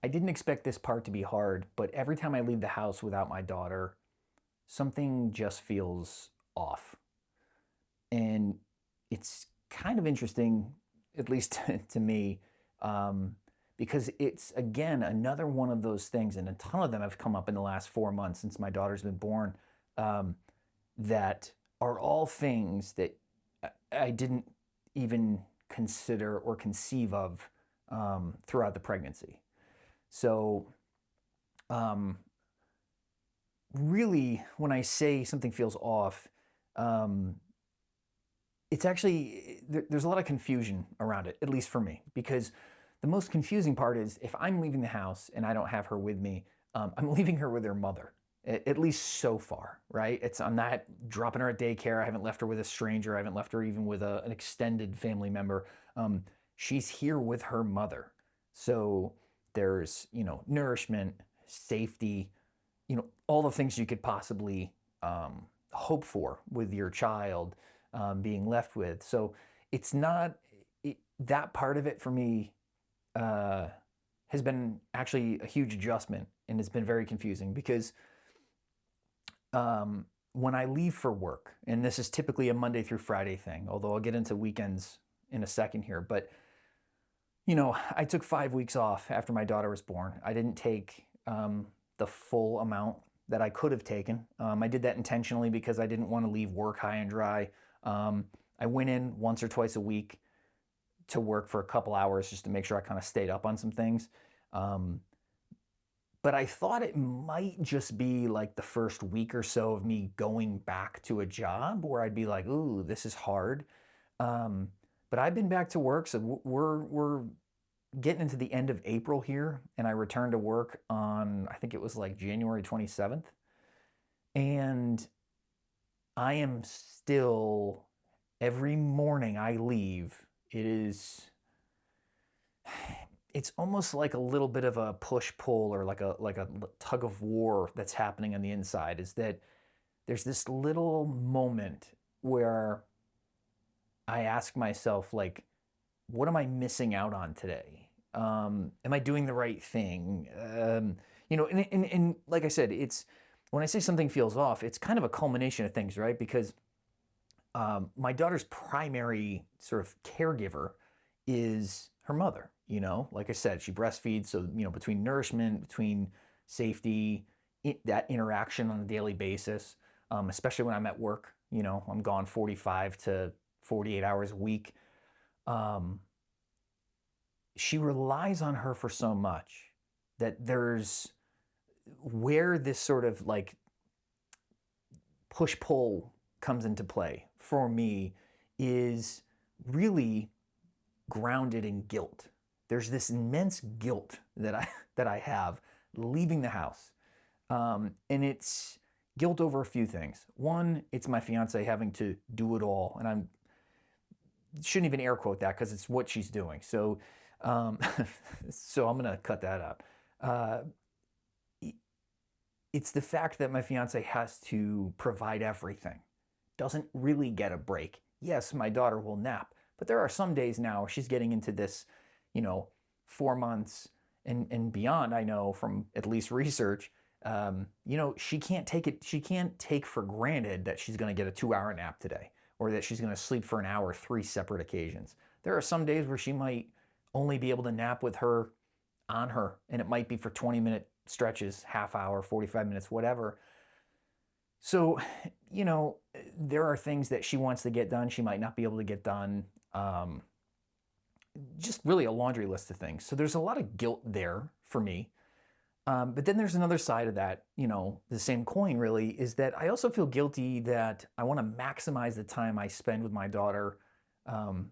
I didn't expect this part to be hard, but every time I leave the house without my daughter, something just feels off. And it's kind of interesting, at least to me, um, because it's, again, another one of those things, and a ton of them have come up in the last 4 months since my daughter's been born, um, that are all things that I didn't even consider or conceive of throughout the pregnancy. So, um, really, when I say something feels off, um, it's actually, there's a lot of confusion around it, at least for me, because the most confusing part is if I'm leaving the house and I don't have her with me, I'm leaving her with her mother, at least so far, right? I'm not dropping her at daycare. I haven't left her with a stranger. I haven't left her even with an extended family member. Um, she's here with her mother. So there's, nourishment, safety, all the things you could possibly hope for with your child being left with. So it's not that part of it for me uh, has been actually a huge adjustment, and it's been very confusing because when I leave for work, and this is typically a Monday through Friday thing, although I'll get into weekends in a second here, but I took 5 weeks off after my daughter was born. I didn't take the full amount that I could have taken. I did that intentionally because I didn't want to leave work high and dry. Um, I went in once or twice a week to work for a couple hours just to make sure I kind of stayed up on some things. Um, but I thought it might just be like the first week or so of me going back to a job where I'd be like, "Ooh, this is hard." Um, but I've been back to work, so we're getting into the end of April here, and I returned to work on, I think it was like January 27th, and I am still, every morning I leave, it's almost like a little bit of a push pull, or like a tug of war that's happening on the inside. Is that there's this little moment where I ask myself, like, what am I missing out on today? Am I doing the right thing? And like I said, it's, when I say something feels off, it's kind of a culmination of things, right? Because my daughter's primary sort of caregiver is her mother. Like I said, she breastfeeds, so between nourishment, between safety, that interaction on a daily basis, especially when I'm at work. I'm gone 45 to 48 hours a week. Um, she relies on her for so much that there's where this sort of like push pull comes into play for me is really grounded in guilt. There's this immense guilt that I have leaving the house, and it's guilt over a few things. One, it's my fiance having to do it all, and I shouldn't even air quote that because it's what she's doing. So, um, so I'm gonna cut that out. Uh, it's the fact that my fiance has to provide everything, doesn't really get a break. Yes, my daughter will nap, but there are some days now where she's getting into this, you know, 4 months and beyond. I know from at least research, she can't take it. She can't take for granted that she's going to get a 2-hour nap today, or that she's going to sleep for an hour, 3 separate occasions. There are some days where she might only be able to nap with her on her, and it might be for 20-minute stretches, half hour, 45 minutes, whatever. So, you know, there are things that she wants to get done, she might not be able to get done. Um, just really a laundry list of things. So there's a lot of guilt there for me. But then there's another side of that, the same coin really, is that I also feel guilty that I want to maximize the time I spend with my daughter, um,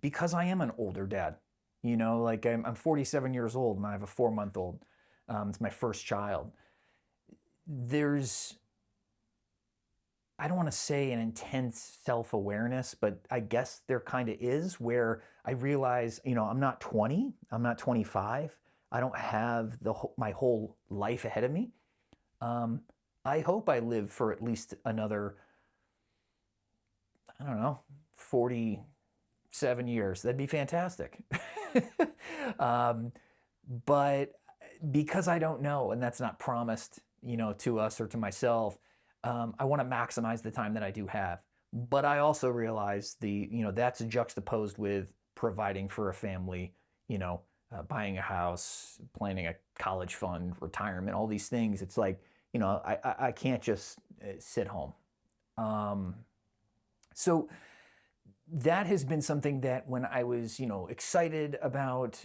because I am an older dad. Like I'm 47 years old and I have a 4-month old. It's my first child. There's, I don't want to say an intense self awareness, but I guess there kind of is, where I realize, I'm not 20, I'm not 25. I don't have my whole life ahead of me. Um, I hope I live for at least another, I don't know, 47 years. That'd be fantastic. um, but because I don't know, and that's not promised, to us or to myself, I want to maximize the time that I do have. But I also realize that's juxtaposed with providing for a family, buying a house, planning a college fund, retirement, all these things. It's like, I can't just sit home. Um, so that has been something that when I was, excited about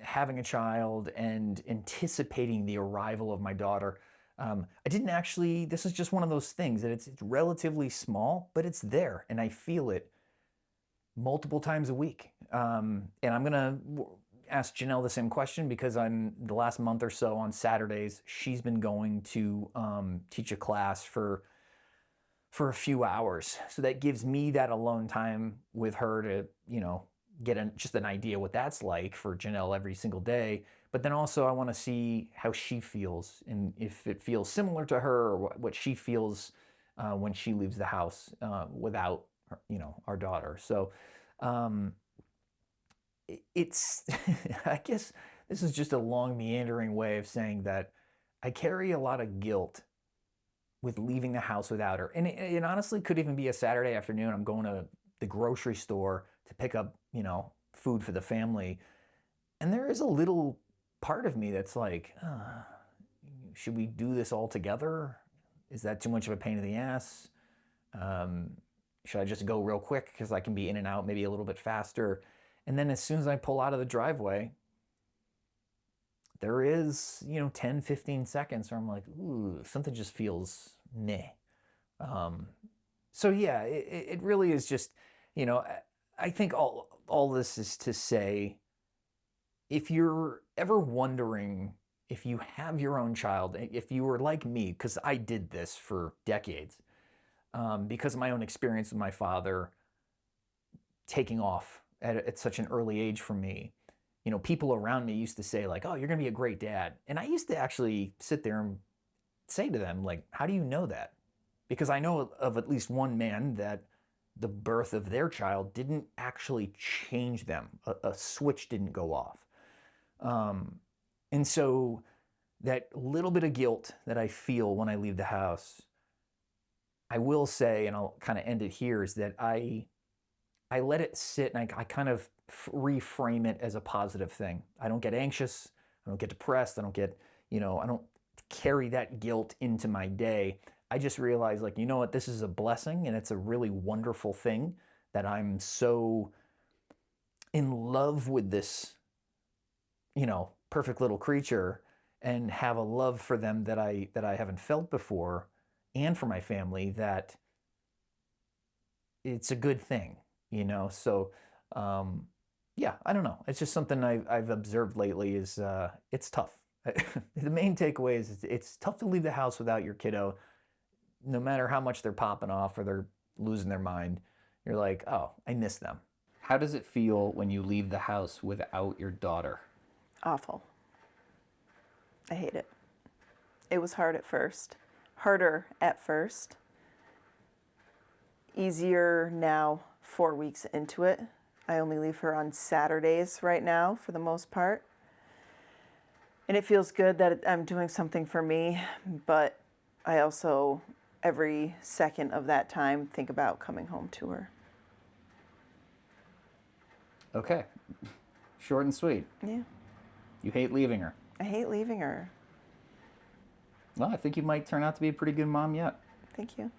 having a child and anticipating the arrival of my daughter, I didn't actually, this is just one of those things that it's relatively small, but it's there and I feel it multiple times a week. And I'm going to ask Janelle the same question because on the last month or so on Saturdays, she's been going to teach a class for a few hours. So that gives me that alone time with her to, get just an idea what that's like for Janelle every single day. But then also I want to see how she feels and if it feels similar to her or what she feels when she leaves the house without, our daughter. So um, it's, I guess this is just a long meandering way of saying that I carry a lot of guilt with leaving the house without her. And it honestly could even be a Saturday afternoon. I'm going to the grocery store to pick up, food for the family. And there is a little part of me that's like, should we do this all together? Is that too much of a pain in the ass? Should I just go real quick because I can be in and out maybe a little bit faster? And then as soon as I pull out of the driveway, there is, 10, 15 seconds where I'm like, ooh, something just feels meh. So yeah, it really is just, I think all this is to say, if you're ever wondering if you have your own child, if you were like me, because I did this for decades, because of my own experience with my father taking off at such an early age for me, people around me used to say like, oh, you're going to be a great dad. And I used to actually sit there and say to them, like, how do you know that? Because I know of at least one man that the birth of their child didn't actually change them. A switch didn't go off. And so that little bit of guilt that I feel when I leave the house, I will say, and I'll kind of end it here, is that I let it sit and I kind of reframe it as a positive thing. I don't get anxious. I don't get depressed. I don't get, I don't carry that guilt into my day. I just realize, like, you know what, this is a blessing and it's a really wonderful thing that I'm so in love with this, perfect little creature and have a love for them that I haven't felt before and for my family that it's a good thing, So, yeah, I don't know. It's just something I've observed lately is it's tough. The main takeaway is it's tough to leave the house without your kiddo, no matter how much they're popping off or they're losing their mind. You're like, oh, I miss them. How does it feel when you leave the house without your daughter? Awful. I hate it. It was hard at first. Harder at first. Easier now, 4 weeks into it. I only leave her on Saturdays right now for the most part. And it feels good that I'm doing something for me, but I also, every second of that time, think about coming home to her. Okay. Short and sweet. Yeah. You hate leaving her. I hate leaving her. Well, I think you might turn out to be a pretty good mom yet. Thank you.